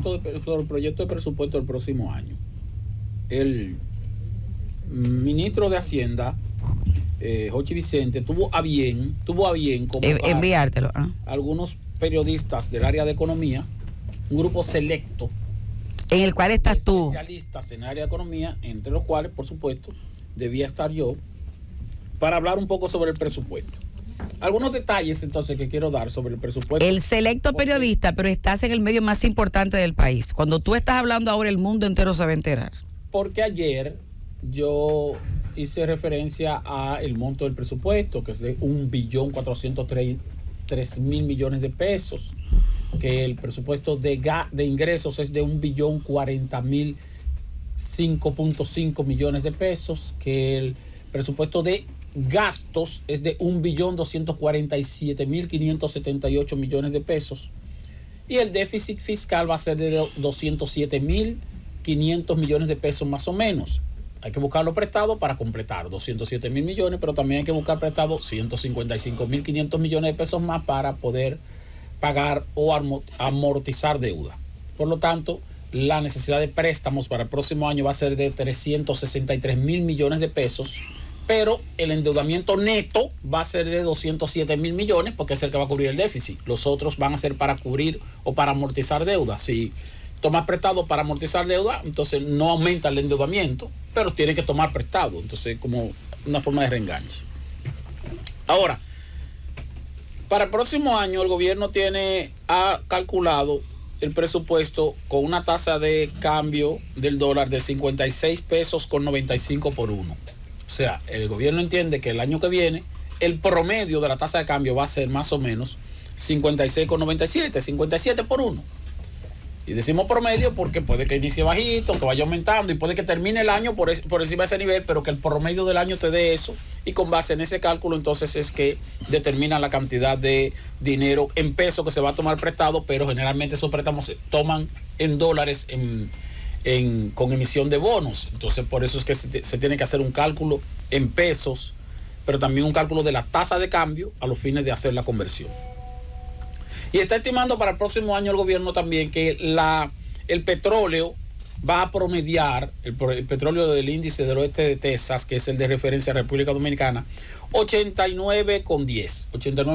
sobre el proyecto de presupuesto del próximo año. El ministro de Hacienda, Jochi Vicente, tuvo a bien convocar enviártelo. Algunos periodistas del área de economía, un grupo selecto en el cual estás tú, especialistas en área de economía, entre los cuales, por supuesto, debía estar yo, para hablar un poco sobre el presupuesto. Algunos detalles entonces que quiero dar sobre el presupuesto. El selecto periodista, pero estás en el medio más importante del país. Cuando tú estás hablando ahora, el mundo entero se va a enterar. Porque ayer yo hice referencia a el monto del presupuesto, que es de 1.403.000.000.000 de pesos, que el presupuesto de ingresos es de 1.040.005.5 millones de pesos, que el presupuesto de gastos es de 1.247.578 millones de pesos, y el déficit fiscal va a ser de 207.500 millones de pesos más o menos. Hay que buscarlo prestado para completar 207.000 millones, pero también hay que buscar prestado 155.500 millones de pesos más para poder pagar o amortizar deuda. Por lo tanto, la necesidad de préstamos para el próximo año va a ser de 363.000 millones de pesos, pero el endeudamiento neto va a ser de 207.000 millones, porque es el que va a cubrir el déficit. Los otros van a ser para cubrir o para amortizar deuda. Si tomas prestado para amortizar deuda, entonces no aumenta el endeudamiento, pero tiene que tomar prestado. Entonces, como una forma de reenganche. Ahora, para el próximo año el gobierno ha calculado el presupuesto con una tasa de cambio del dólar de 56 pesos con 95 por uno. O sea, el gobierno entiende que el año que viene el promedio de la tasa de cambio va a ser más o menos 56,97, 57 por uno. Y decimos promedio porque puede que inicie bajito, que vaya aumentando y puede que termine el año por encima de ese nivel, pero que el promedio del año te dé eso, y con base en ese cálculo entonces es que determina la cantidad de dinero en pesos que se va a tomar prestado, pero generalmente esos préstamos se toman en dólares con emisión de bonos. Entonces por eso es que se tiene que hacer un cálculo en pesos, pero también un cálculo de la tasa de cambio a los fines de hacer la conversión. Y está estimando para el próximo año el gobierno también que el petróleo va a promediar, el petróleo del índice del oeste de Texas, que es el de referencia a República Dominicana, 89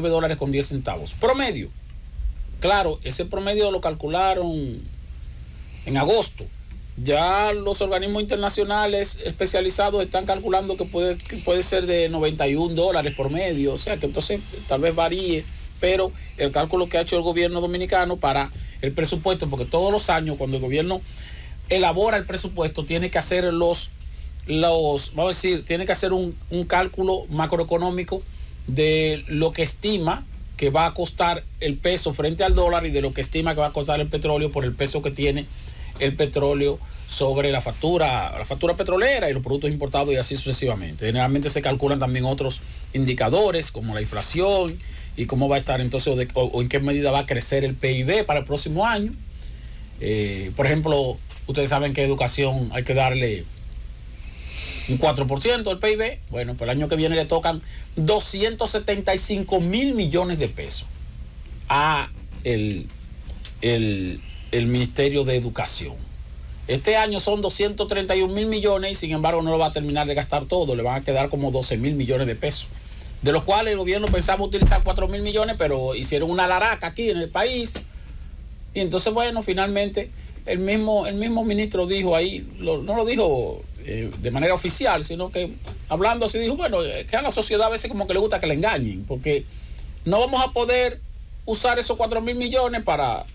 dólares con 10 centavos. Promedio. Claro, ese promedio lo calcularon en agosto. Ya los organismos internacionales especializados están calculando que puede ser de 91 dólares por medio, o sea que entonces tal vez varíe, pero el cálculo que ha hecho el gobierno dominicano para el presupuesto, porque todos los años cuando el gobierno elabora el presupuesto tiene que hacer vamos a decir, tiene que hacer un cálculo macroeconómico de lo que estima que va a costar el peso frente al dólar y de lo que estima que va a costar el petróleo por el peso que tiene el petróleo sobre la factura petrolera y los productos importados y así sucesivamente. Generalmente se calculan también otros indicadores como la inflación y cómo va a estar entonces o en qué medida va a crecer el PIB para el próximo año. Por ejemplo, ustedes saben que educación hay que darle un 4% del PIB. Bueno, pues el año que viene le tocan 275 mil millones de pesos a el Ministerio de Educación. Este año son 231 mil millones y sin embargo no lo va a terminar de gastar todo, le van a quedar como 12 mil millones de pesos, de los cuales el gobierno pensaba utilizar 4 mil millones, pero hicieron una laraca aquí en el país. Y entonces, bueno, finalmente el mismo ministro dijo ahí, no lo dijo de manera oficial, sino que hablando así dijo, bueno, que a la sociedad a veces como que le gusta que le engañen, porque no vamos a poder usar esos 4 mil millones para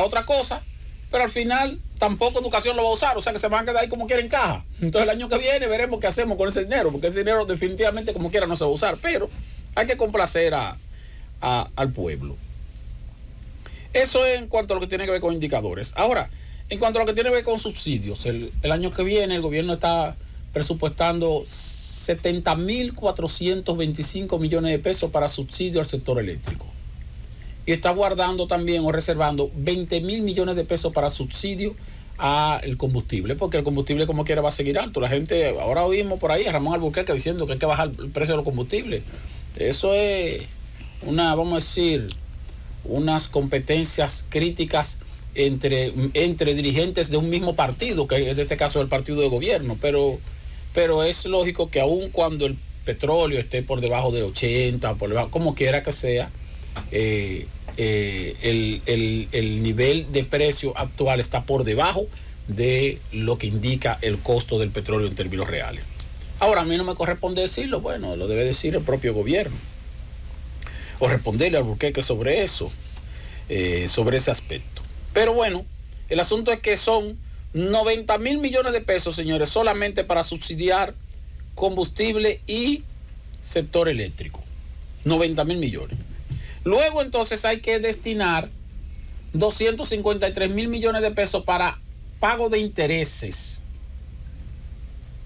otra cosa, pero al final tampoco educación lo va a usar, o sea que se van a quedar ahí como quiera en caja. Entonces el año que viene veremos qué hacemos con ese dinero, porque ese dinero definitivamente como quiera no se va a usar, pero hay que complacer al pueblo. Eso es en cuanto a lo que tiene que ver con indicadores. Ahora, en cuanto a lo que tiene que ver con subsidios, el año que viene el gobierno está presupuestando 70.425 millones de pesos para subsidio al sector eléctrico. Y está guardando también o reservando 20 mil millones de pesos para subsidio al combustible, porque el combustible como quiera va a seguir alto. La gente, ahora oímos por ahí a Ramón Alburquerque diciendo que hay que bajar el precio de los combustibles. Eso es vamos a decir, unas competencias críticas entre dirigentes de un mismo partido, que en este caso es el partido de gobierno, pero es lógico que aun cuando el petróleo esté por debajo de 80, por debajo, como quiera que sea, el nivel de precio actual está por debajo de lo que indica el costo del petróleo en términos reales. Ahora, a mí no me corresponde decirlo, bueno, lo debe decir el propio gobierno, o responderle al Burquerque sobre eso, sobre ese aspecto. Pero bueno, el asunto es que son 90 mil millones de pesos, señores, solamente para subsidiar combustible y sector eléctrico. 90 mil millones. Luego entonces hay que destinar 253 mil millones de pesos para pago de intereses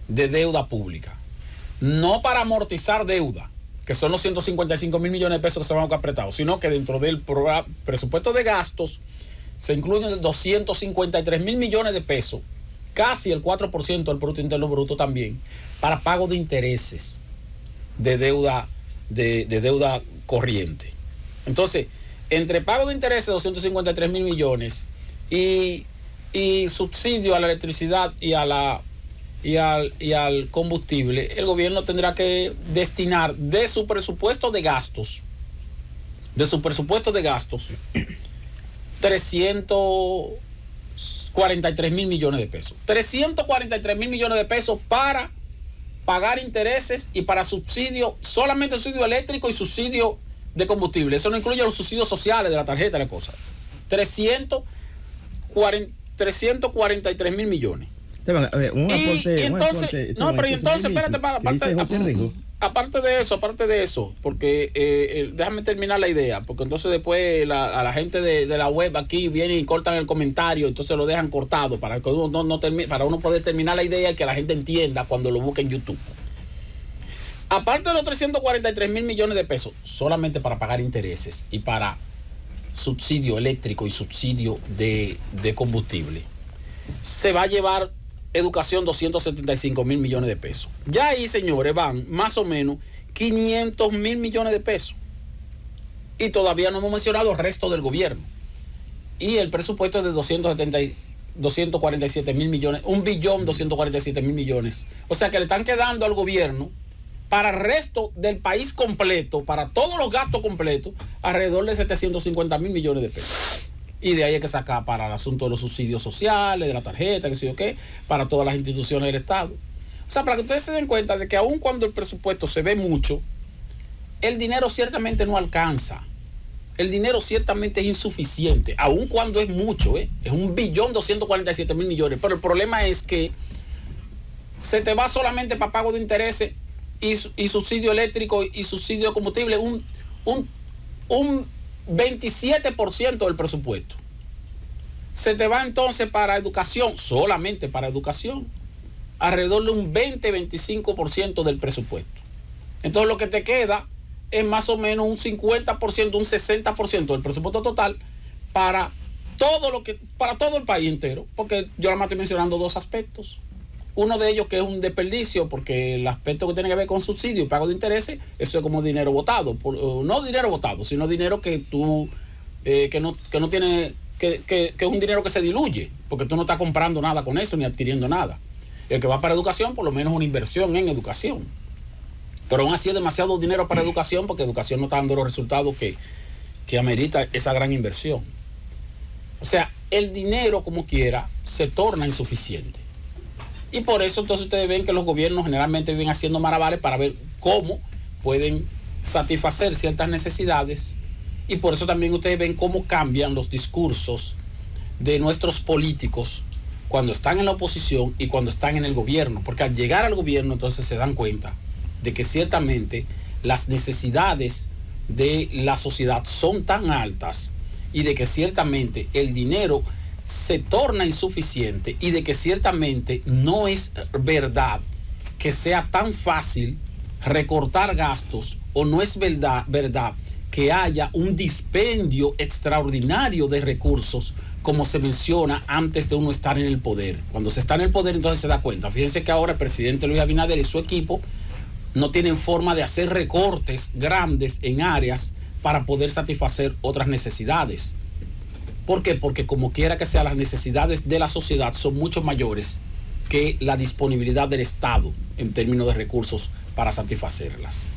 de deuda pública. No para amortizar deuda, que son los 155 mil millones de pesos que se van a buscar apretados, sino que dentro del presupuesto de gastos se incluyen 253 mil millones de pesos, casi el 4% del Producto Interno Bruto también, para pago de intereses de deuda, de deuda corriente. Entonces, entre pago de intereses, 253 mil millones, y subsidio a la electricidad y al combustible, el gobierno tendrá que destinar de su presupuesto de gastos, 343 mil millones de pesos. 343 mil millones de pesos para pagar intereses y para subsidio, solamente subsidio eléctrico y subsidio de combustible. Eso no incluye los subsidios sociales de la tarjeta, la cosa. 343 mil millones. Esteban, un aporte, entonces, espérate, aparte de eso, porque déjame terminar la idea, porque entonces después a la gente de la web aquí vienen y cortan el comentario, entonces lo dejan cortado para que uno para uno poder terminar la idea y que la gente entienda cuando lo busque en YouTube. Aparte de los 343 mil millones de pesos, solamente para pagar intereses y para subsidio eléctrico y subsidio de combustible, se va a llevar educación 275 mil millones de pesos. Ya ahí, señores, van más o menos 500 mil millones de pesos. Y todavía no hemos mencionado el resto del gobierno. Y el presupuesto es de 247 mil millones, 1.247 mil millones. O sea que le están quedando al gobierno, para el resto del país completo, para todos los gastos completos, alrededor de 750 mil millones de pesos. Y de ahí hay que sacar para el asunto de los subsidios sociales, de la tarjeta, que sé yo qué, para todas las instituciones del Estado. O sea, para que ustedes se den cuenta de que aun cuando el presupuesto se ve mucho, el dinero ciertamente no alcanza. El dinero ciertamente es insuficiente, aun cuando es mucho, es 1.247 mil millones. Pero el problema es que se te va solamente para pago de intereses y subsidio eléctrico y subsidio de combustible, un 27% del presupuesto. Se te va entonces para educación, solamente para educación, alrededor de un 20-25% del presupuesto. Entonces lo que te queda es más o menos un 50%, un 60% del presupuesto total para todo el país entero, porque yo nada más estoy mencionando dos aspectos. Uno de ellos que es un desperdicio, porque el aspecto que tiene que ver con subsidio y pago de intereses, eso es como dinero botado, no dinero botado, sino dinero que tú que no tiene, que es un dinero que se diluye, porque tú no estás comprando nada con eso ni adquiriendo nada. El que va para educación, por lo menos una inversión en educación. Pero aún así es demasiado dinero para educación, porque educación no está dando los resultados que amerita esa gran inversión. O sea, el dinero, como quiera, se torna insuficiente. Y por eso entonces ustedes ven que los gobiernos generalmente viven haciendo malabares para ver cómo pueden satisfacer ciertas necesidades. Y por eso también ustedes ven cómo cambian los discursos de nuestros políticos cuando están en la oposición y cuando están en el gobierno. Porque al llegar al gobierno entonces se dan cuenta de que ciertamente las necesidades de la sociedad son tan altas y de que ciertamente el dinero se torna insuficiente y de que ciertamente no es verdad que sea tan fácil recortar gastos, o no es verdad que haya un dispendio extraordinario de recursos como se menciona antes de uno estar en el poder. Cuando se está en el poder entonces se da cuenta. Fíjense que ahora el presidente Luis Abinader y su equipo no tienen forma de hacer recortes grandes en áreas para poder satisfacer otras necesidades. ¿Por qué? Porque como quiera que sea, las necesidades de la sociedad son mucho mayores que la disponibilidad del Estado en términos de recursos para satisfacerlas.